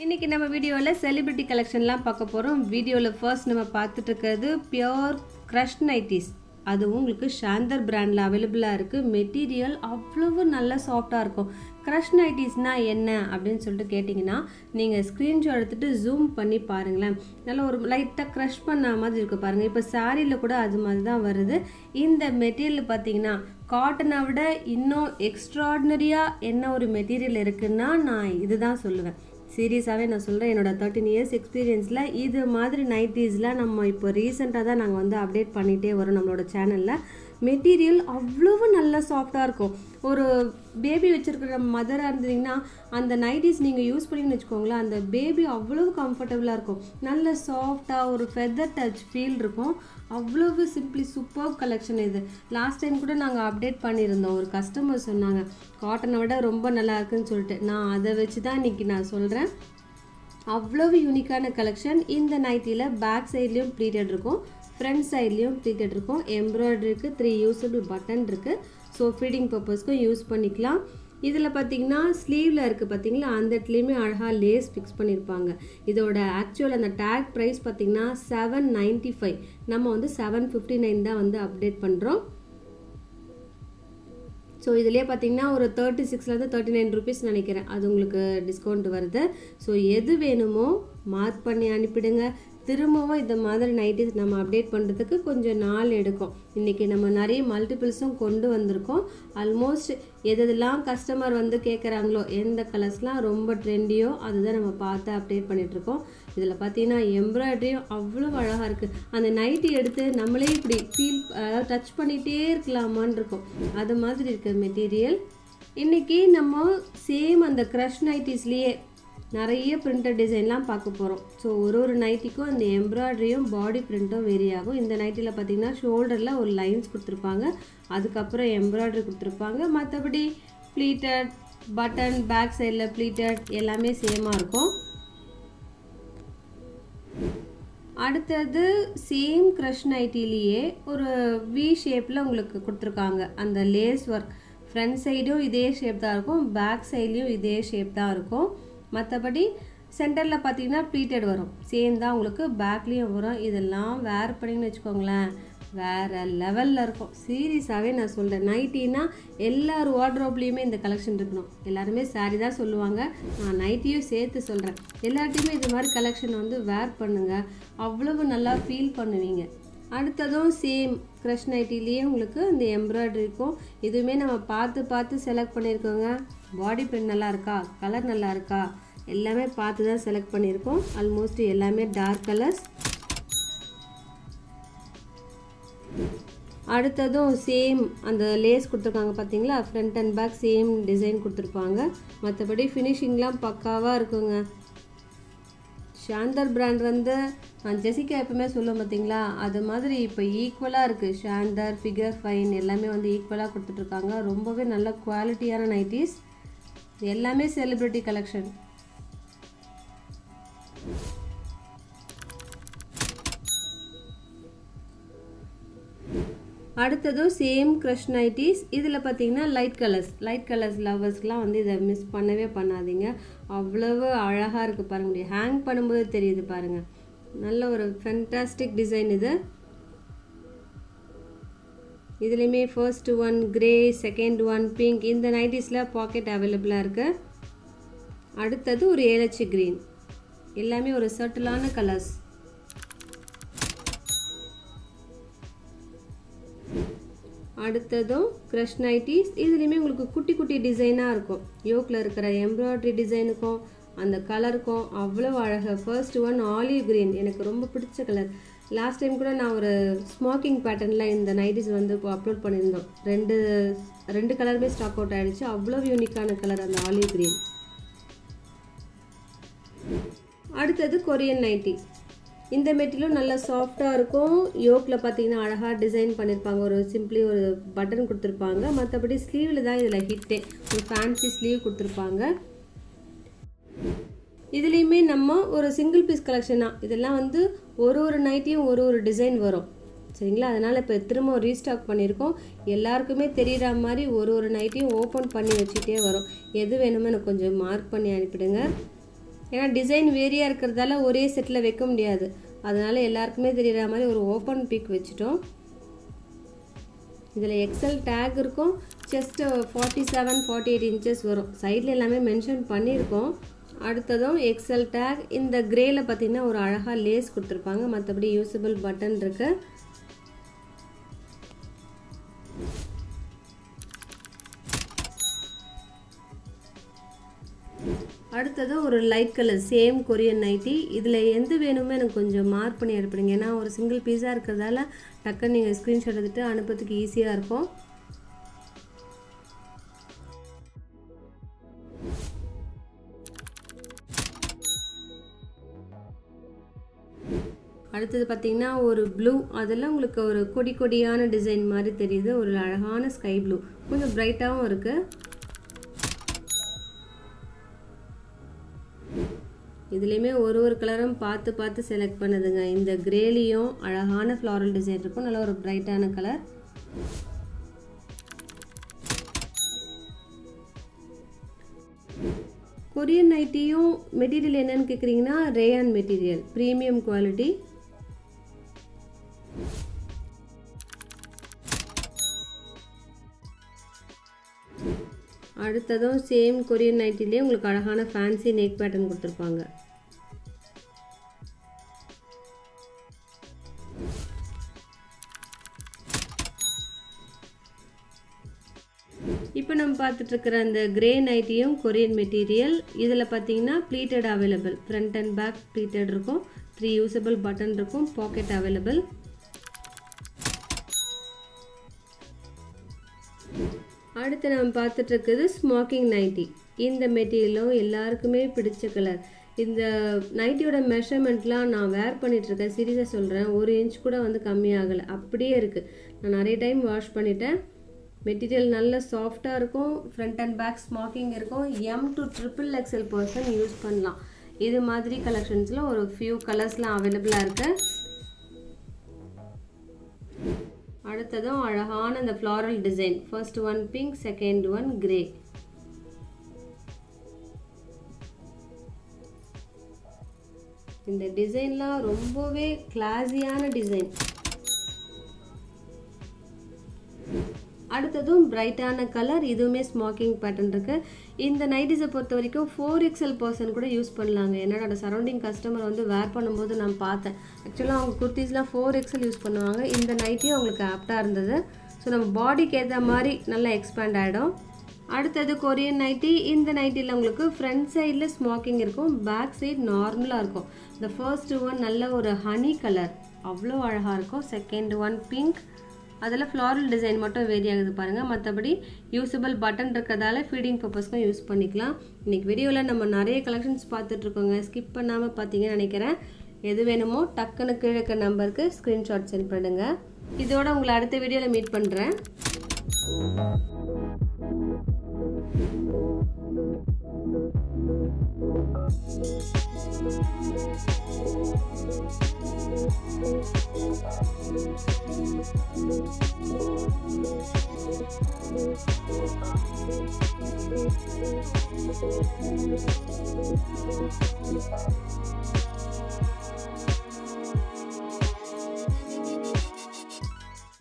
இன்னைக்கு நம்ம வீடியோல செலிபிரிட்டி கலெக்ஷன்லாம் பார்க்க போறோம். வீடியோல ஃபர்ஸ்ட் நம்ம பார்த்துட்டு இருக்கிறது பியூர் கிரஷ் நைட்டிஸ். அதுவும் உங்களுக்கு ஷாந்தர் பிராண்ட்ல அவைலபிளா இருக்கு. மெட்டீரியல் அவ்வளவு நல்ல சாஃப்டா இருக்கும். கிரஷ் நைட்டிஸ்னா என்ன அப்படின்னு சொல்லிட்டு கேட்டிங்கன்னா நீங்கள் ஸ்க்ரீன்ஷாட் எடுத்துட்டு ஜூம் பண்ணி பாருங்களேன். நல்லா ஒரு லைட்டாக க்ரஷ் பண்ண மாதிரி இருக்குது பாருங்கள். இப்போ சாரியில் கூட அது மாதிரி தான் வருது. இந்த மெட்டீரியல் பார்த்தீங்கன்னா காட்டனை விட இன்னும் எக்ஸ்ட்ராடினரியாக என்ன ஒரு மெட்டீரியல் இருக்குன்னா நான் இதுதான் சொல்லுவேன். சீரியஸாகவே நான் சொல்கிறேன். என்னோட 13 இயர்ஸ் எக்ஸ்பீரியன்ஸில் இது மாதிரி நைட்டிஸ்லாம் நம்ம இப்போ ரீசெண்டாக தான் நாங்கள் வந்து அப்டேட் பண்ணிகிட்டே வரோம் நம்மளோட சேனலில். மெட்டீரியல் அவ்வளவு நல்ல சாஃப்டாக இருக்கும். ஒரு பேபி வச்சுருக்கிற மதராக இருந்தீங்கன்னா அந்த நைட்டிஸ் நீங்கள் யூஸ் பண்ணின்னு வச்சுக்கோங்களேன், அந்த பேபி அவ்வளவு கம்ஃபர்டபுளாக இருக்கும். நல்ல சாஃப்டாக ஒரு ஃபெதர் டச் ஃபீல் இருக்கும். அவ்வளவு சிம்பிளி சூப்பர் கலெக்ஷன் இது. லாஸ்ட் டைம் கூட நாங்கள் அப்டேட் பண்ணியிருந்தோம். ஒரு கஸ்டமர் சொன்னாங்க காட்டனை விட ரொம்ப நல்லா இருக்குன்னு சொல்லிட்டு. நான் அதை வச்சு தான் இன்றைக்கி நான் சொல்கிறேன். அவ்வளவு யூனிக்கான கலெக்ஷன். இந்த நைட்டியில் பேக் சைட்லேயும் ப்ளீட்டட் இருக்கும், ஃப்ரண்ட் சைட்லேயும் ப்ளீட்டட் இருக்கும். எம்ப்ராய்டரிக்கு 3 யூஸபிள் பட்டன் இருக்குது. ஸோ ஃபீடிங் பர்பஸ்க்கும் யூஸ் பண்ணிக்கலாம். இதில் பார்த்தீங்கன்னா ஸ்லீவில் இருக்குது பார்த்தீங்களா, அந்த இடத்துலையுமே அழகாக லேஸ் ஃபிக்ஸ் பண்ணியிருப்பாங்க. இதோட ஆக்சுவல் அந்த டேக் ப்ரைஸ் பார்த்தீங்கன்னா 795. நம்ம வந்து 759 தான் வந்து அப்டேட் பண்ணுறோம். ஸோ இதிலே பார்த்தீங்கன்னா ஒரு 36லேருந்து 39 ருபீஸ் நினைக்கிறேன், அது உங்களுக்கு டிஸ்கவுண்ட் வருது. ஸோ எது வேணுமோ மார்க் பண்ணி அனுப்பிடுங்க. திரும்பவும் இந்த மாதிரி நைட்டிஸ் நம்ம அப்டேட் பண்ணுறதுக்கு கொஞ்சம் நாள் எடுக்கும். இன்றைக்கி நம்ம நிறைய மல்டிபிள்ஸும் கொண்டு வந்திருக்கோம். ஆல்மோஸ்ட் எதெல்லாம் கஸ்டமர் வந்து கேட்குறாங்களோ, எந்த கலர்ஸ்லாம் ரொம்ப ட்ரெண்டியோ அதுதான் நம்ம பார்த்து அப்டேட் பண்ணிகிட்ருக்கோம். இதில் பார்த்தீங்கன்னா எம்ப்ராய்டரியும் அவ்வளோ அழகாக இருக்குது. அந்த நைட்டி எடுத்து நம்மளே இப்படி ஃபீல் அதாவது டச் பண்ணிகிட்டே இருக்கலாமான்னு இருக்கும், அது மாதிரி இருக்குது மெட்டீரியல். இன்றைக்கி நம்ம சேம் அந்த க்ரஷ் நைட்டிஸ்லேயே நிறைய பிரிண்டட் டிசைன்லாம் பார்க்க போகிறோம். ஸோ ஒரு நைட்டிக்கும் அந்த எம்ப்ராய்டரியும் பாடி பிரிண்ட்டும் வேரி ஆகும். இந்த நைட்டியில் பார்த்தீங்கன்னா ஷோல்டரில் ஒரு லைன்ஸ் கொடுத்துருப்பாங்க, அதுக்கப்புறம் எம்ப்ராய்டரி கொடுத்துருப்பாங்க. மற்றபடி ப்ளீட்டட் பட்டன், பேக் சைடில் ப்ளீட்டட் எல்லாமே சேமாக இருக்கும். அடுத்தது சேம் க்ரஷ் நைட்டிலேயே ஒரு வி ஷேப்பில் உங்களுக்கு கொடுத்துருக்காங்க. அந்த லேஸ் ஒர்க் ஃப்ரண்ட் சைடும் இதே ஷேப் தான் இருக்கும், பேக் சைட்லேயும் இதே ஷேப் தான் இருக்கும். மற்றபடி சென்டரில் பார்த்தீங்கன்னா ப்ளீட்டட் வரும், சேம் தான் உங்களுக்கு பேக்லேயும் வரும். இதெல்லாம் வேர் பண்ணிங்கன்னு வச்சுக்கோங்களேன், வேறு லெவலில் இருக்கும். சீரியஸாகவே நான் சொல்கிறேன், நைட்டின்னா எல்லார் வார்ட்ரோப்லேயுமே இந்த கலெக்ஷன் இருக்கணும். எல்லாருமே சாரி தான் சொல்லுவாங்க, நான் நைட்டியும் சேர்த்து சொல்கிறேன். எல்லார்ட்டையுமே இது மாதிரி கலெக்ஷன் வந்து வேர் பண்ணுங்கள், அவ்வளவு நல்லா ஃபீல் பண்ணுவீங்க. அடுத்ததும் சேம் க்ரஷ் நைட்டிலேயே உங்களுக்கு இந்த எம்ப்ராய்டரி இருக்கும். இதுவுமே நம்ம பார்த்து செலக்ட் பண்ணியிருக்கோங்க. பாடி பிரிண்ட் நல்லா இருக்கா, கலர் நல்லா இருக்கா, எல்லாமே பார்த்து தான் செலக்ட் பண்ணியிருக்கோம். ஆல்மோஸ்ட் எல்லாமே டார்க் கலர்ஸ். அடுத்ததும் சேம் அந்த லேஸ் கொடுத்துருக்காங்க பார்த்தீங்களா, front and back same design கொடுத்துருப்பாங்க. மற்றபடி ஃபினிஷிங்லாம் பக்காவாக இருக்குங்க. ஷாந்தர் பிராண்ட் வந்து நான் ஜெசிகா எப்பவுமே சொல்லுவேன் பார்த்தீங்களா, அது மாதிரி இப்போ ஈக்குவலாக இருக்குது. ஷாந்தர், ஃபிகர் ஃபைன் எல்லாமே வந்து ஈக்குவலாக கொடுத்துட்ருக்காங்க. ரொம்பவே நல்ல குவாலிட்டியான நைட்டிஸ். எல்லாமே செலிப்ரிட்டி கலெக்ஷன். அடுத்ததும் சேம் க்ரஷ் நைட்டிஸ். இதில் பார்த்தீங்கன்னா லைட் கலர்ஸ் லவர்ஸ்லாம் வந்து இதை மிஸ் பண்ணவே பண்ணாதீங்க. அவ்வளவு அழகாக இருக்குது பாருங்க, முடியும் ஹேங் பண்ணும்போது தெரியுது பாருங்கள். நல்ல ஒரு ஃபென்டாஸ்டிக் டிசைன் இது. இதுலேயுமே first one grey, second one pink. இந்த நைட்டிஸில் பாக்கெட் அவைலபிளாக இருக்குது. அடுத்தது ஒரு ஏலச்சி க்ரீன். எல்லாமே ஒரு சட்டிலான கலர்ஸ். அடுத்ததும் க்ரஷ் நைட்டிஸ். இதுலேயுமே உங்களுக்கு குட்டி குட்டி டிசைனாக இருக்கும். யோக்கில் இருக்கிற எம்ப்ராய்டரி டிசைனுக்கும் அந்த கலருக்கும் அவ்வளோ அழகாக. ஃபர்ஸ்ட் ஒன் ஆலிவ் க்ரீன், எனக்கு ரொம்ப பிடிச்ச கலர். லாஸ்ட் டைம் கூட நான் ஒரு ஸ்மோக்கிங் பேட்டர்னில் இந்த நைட்டிஸ் வந்து இப்போ அப்லோட் பண்ணியிருந்தோம். ரெண்டு கலருமே ஸ்டாக் அவுட் ஆகிடுச்சு. அவ்வளோ யூனிக்கான கலர் அந்த ஆலிவ் க்ரீன். அடுத்தது கொரியன் நைட்டி. இந்த மெட்டீரியலும் நல்லா சாஃப்டாக இருக்கும். யோக்கில் பார்த்தீங்கன்னா அழகாக டிசைன் பண்ணியிருப்பாங்க. ஒரு சிம்பிளி ஒரு பட்டன் கொடுத்துருப்பாங்க. மற்றபடி ஸ்லீவில் தான் இதில் ஹிட்டே, ஒரு ஃபேன்சி ஸ்லீவ் கொடுத்துருப்பாங்க. இதுலேயுமே நம்ம ஒரு சிங்கிள் பீஸ் கலெக்ஷனாக இதெல்லாம் வந்து ஒரு நைட்டியும் ஒரு டிசைன் வரும் சரிங்களா. அதனால் இப்போ திரும்ப ரீஸ்டாக் பண்ணியிருக்கோம். எல்லாருக்குமே தெரிகிற மாதிரி ஒரு நைட்டியும் ஓப்பன் பண்ணி வச்சுட்டே வரும். எது வேணுமோ எனக்கு கொஞ்சம் மார்க் பண்ணி அனுப்பிடுங்க. ஏன்னா டிசைன் வேரியாக இருக்கிறதால ஒரே செட்டில் வைக்க முடியாது. அதனால் எல்லாருக்குமே தெரிகிற மாதிரி ஒரு ஓப்பன் பிக் வச்சுட்டோம். இதில் எக்ஸல் டேக் இருக்கும். செஸ்ட் 47-48 இன்ச்சஸ் வரும். சைடில் எல்லாமே மென்ஷன் பண்ணியிருக்கோம். அடுத்ததும் எக்ஸல் டேக். இந்த கிரேல பார்த்தீங்கன்னா ஒரு அழகாக லேஸ் கொடுத்துருப்பாங்க. மற்றபடி யூஸபிள் பட்டன் இருக்கு. அடுத்தது ஒரு light colour same Korean nighty. இதில் எந்த வேணுமே எனக்கு கொஞ்சம் மார்க் பண்ணி அனுப்பிடுங்க. ஏன்னா ஒரு சிங்கிள் பீஸாக இருக்கிறதால டக்குன்னு நீங்கள் ஸ்க்ரீன்ஷாட் எடுத்துகிட்டு அனுப்புறதுக்கு ஈஸியாக இருக்கும். அடுத்தது பார்த்தீங்கன்னா ஒரு ப்ளூ. அதில் உங்களுக்கு ஒரு கொடி கொடியான டிசைன் மாதிரி தெரியுது. ஒரு அழகான ஸ்கை ப்ளூ, கொஞ்சம் பிரைட்டாகவும் இருக்குது. இதுலேயுமே ஒரு கலரும் பார்த்து பார்த்து செலக்ட் பண்ணுதுங்க. இந்த கிரேலியும் அழகான ஃப்ளாரல் டிசைன் இருக்கும். நல்ல ஒரு பிரைட்டான கலர். கொரியன் நைட்டியும் மெட்டீரியல் என்னன்னு கேட்குறீங்கன்னா ரேயான் மெட்டீரியல், ப்ரீமியம் குவாலிட்டி. அடுத்ததும் சேம் கொரியன் நைட்டிலே உங்களுக்கு அழகான ஃபேன்சி நெக் பேட்டர்ன் கொடுத்துருப்பாங்க. இப்போ நம்ம பார்த்துட்டு இருக்கிற அந்த கிரே நைட்டியும் கொரியன் மெட்டீரியல். இதில் பார்த்தீங்கன்னா pleated available. Front and back pleated இருக்கும். 3 யூஸபிள் பட்டன் இருக்கும். Pocket available. அடுத்து நம்ம பார்த்துட்டு இருக்குது ஸ்மோக்கிங் நைட்டி. இந்த மெட்டீரியலும் எல்லாருக்குமே பிடிச்ச கலர். இந்த நைட்டியோட மெஷர்மெண்ட்லாம் நான் வேர் பண்ணிகிட்ருக்கேன். சீரியஸாக சொல்கிறேன், 1 இன்ச் கூட வந்து கம்மியாகலை, அப்படியே இருக்குது. நான் நிறைய டைம் வாஷ் பண்ணிட்டேன். மெட்டீரியல் நல்ல சாஃப்டாக இருக்கும். ஃப்ரண்ட் அண்ட் பேக் ஸ்மோக்கிங் இருக்கும். M to XXXL person use பண்ணலாம். இது மாதிரி கலெக்ஷன்ஸில் ஒரு ஃபியூ கலர்ஸ்லாம் அவைலபிளாக இருக்குது. அடுத்ததும் அழகான இந்த floral design. First one pink, second one grey. இந்த டிசைன்லாம் ரொம்பவே கிளாஸியான டிசைன். அடுத்ததும் பிரைட்டான கலர். இதுவுமே ஸ்மோக்கிங் பேட்டர்ன் இருக்குது. இந்த நைட்டிஸை பொறுத்த வரைக்கும் 4XL பர்சன் கூட யூஸ் பண்ணலாங்க. என்னோட சரௌண்டிங் கஸ்டமர் வந்து வேர் பண்ணும்போது நான் பார்த்தேன். ஆக்சுவலாக அவங்க குர்த்திஸ்லாம் 4XL யூஸ் பண்ணுவாங்க. இந்த நைட்டியும் அவங்களுக்கு ஆப்டாக இருந்தது. ஸோ நம்ம பாடிக்கு ஏற்ற மாதிரி நல்லா எக்ஸ்பேண்ட் ஆகிடும். அடுத்தது கொரியன் நைட்டி. இந்த நைட்டியில் உங்களுக்கு ஃப்ரண்ட் சைடில் ஸ்மோக்கிங் இருக்கும், பேக் சைடு நார்மலாக இருக்கும். இந்த ஃபர்ஸ்ட் ஒன் நல்ல ஒரு ஹனி கலர், அவ்வளோ அழகாக இருக்கும். Second one pink. அதில் ஃப்ளாரல் டிசைன் மட்டும் வேரி ஆகுது பாருங்கள். மற்றபடி யூஸபிள் பட்டன் இருக்கிறதால ஃபீடிங் பர்பஸ்க்கும் யூஸ் பண்ணிக்கலாம். இன்றைக்கி வீடியோவில் நம்ம நிறைய கலெக்ஷன்ஸ் பார்த்துட்ருக்கோங்க. ஸ்கிப் பண்ணாமல் பார்த்தீங்கன்னு நினைக்கிறேன். எது வேணுமோ டக்குன்னு கீழே இருக்க நம்பருக்கு ஸ்க்ரீன்ஷாட் சென்ட் பண்ணுங்கள். இதோட உங்களை அடுத்த வீடியோவில் மீட் பண்ணுறேன். Thank you.